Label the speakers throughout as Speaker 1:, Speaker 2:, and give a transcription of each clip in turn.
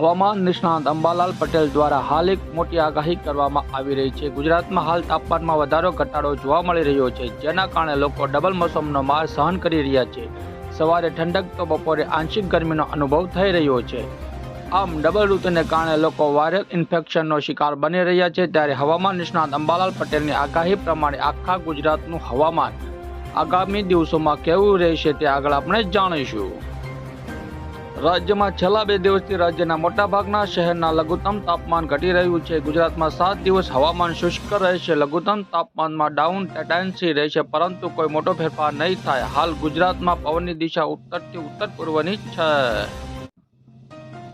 Speaker 1: હવામાન નિષ્ણાત અંબાલાલ પટેલ દ્વારા હાલ એક મોટી આગાહી કરવામાં આવી રહી છે। ગુજરાતમાં હાલ તાપમાનમાં વધારો ઘટાડો જોવા મળી રહ્યો છે, જેના કારણે લોકો ડબલ મોસમનો માર સહન કરી રહ્યા છે। સવારે ઠંડક તો બપોરે આંશિક ગરમીનો અનુભવ થઈ રહ્યો છે। આમ ડબલ ઋતુને કારણે લોકો વાયરલ ઇન્ફેક્શનનો શિકાર બની રહ્યા છે। ત્યારે હવામાન નિષ્ણાત અંબાલાલ પટેલની આગાહી પ્રમાણે આખા ગુજરાતનું હવામાન આગામી દિવસોમાં કેવું રહેશે તે આગળ આપણે જાણીશું। રાજ્યમાં છેલ્લા 2 દિવસથી રાજ્યના મોટાભાગના શહેરના લઘુત્તમ તાપમાન ઘટી રહ્યું છે। ગુજરાતમાં 7 દિવસ હવામાન શુષ્ક રહેશે। લઘુત્તમ તાપમાનમાં ડાઉન ટેન્ડન્સી રહેશે, પરંતુ કોઈ મોટો ફેરફાર નહીં થાય। હાલ ગુજરાતમાં પવનની દિશા ઉત્તરથી ઉત્તર પૂર્વની છે।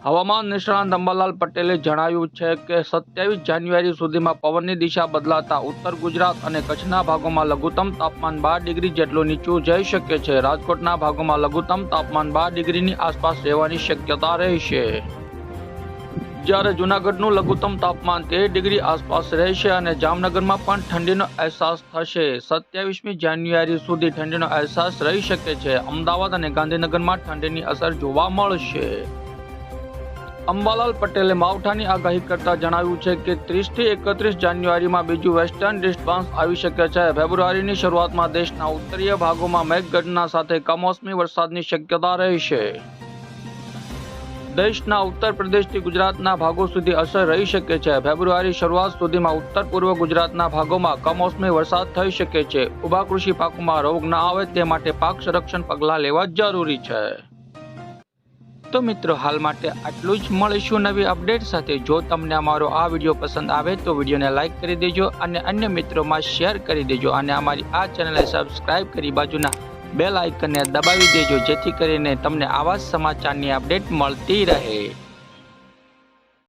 Speaker 1: હવામાન નિષ્ણાત અંબાલાલ પટેલે જણાવ્યું છે કે 27 જાન્યુઆરી સુધીમાં પવનની દિશા બદલાતા ઉત્તર ગુજરાત અને કચ્છના ભાગોમાં લઘુત્તમ તાપમાન 12 ડિગ્રી જેટલું નીચું જઈ શકે છે। રાજકોટના ભાગોમાં લઘુત્તમ તાપમાન 12 ડિગ્રીની આસપાસ રહેવાની શક્યતા રહેશે, જ્યારે જૂનાગઢનું લઘુત્તમ તાપમાન 13 ડિગ્રી આસપાસ રહેશે અને જામનગરમાં પણ ઠંડીનો અહેસાસ થશે। 27મી જાન્યુઆરી સુધી ઠંડીનો અહેસાસ રહી શકે છે। અમદાવાદ અને ગાંધીનગરમાં ઠંડીની અસર જોવા મળશે। અંબાલાલ પટેલે માવઠાની આગાહી કરતા જણાવ્યું છે કે 30 થી 31 જાન્યુઆરીમાં બીજું વેસ્ટર્ન ડિસ્ટર્બન્સ આવી શકે છે। ફેબ્રુઆરીની શરૂઆતમાં દેશના ઉત્તરીય ભાગોમાં મેઘગર્જના સાથે કમોસમી વરસાદની શક્યતા રહેશે। દેશના ઉત્તર પ્રદેશથી ગુજરાતના ભાગો સુધી અસર રહી શકે છે। ફેબ્રુઆરી શરૂઆત સુધીમાં ઉત્તર પૂર્વ ગુજરાતના ભાગોમાં કમોસમી વરસાદ થઈ શકે છે। ઊભા કૃષિ પાકોમાં રોગ ન આવે તે માટે પાક સંરક્ષણ પગલાં લેવા જરૂરી છે। તો મિત્રો, હાલ માટે આટલું જ। મળીશું નવી અપડેટ સાથે। જો તમને અમારો આ વિડીયો પસંદ આવે તો વિડીયોને લાઇક કરી દેજો અને અન્ય મિત્રોમાં શેર કરી દેજો, અને અમારી આ ચેનલને સબસ્ક્રાઇબ કરી બાજુના બેલ આઇકનને દબાવી દેજો, જેથી કરીને તમને આવા સમાચારની અપડેટ મળતી રહે।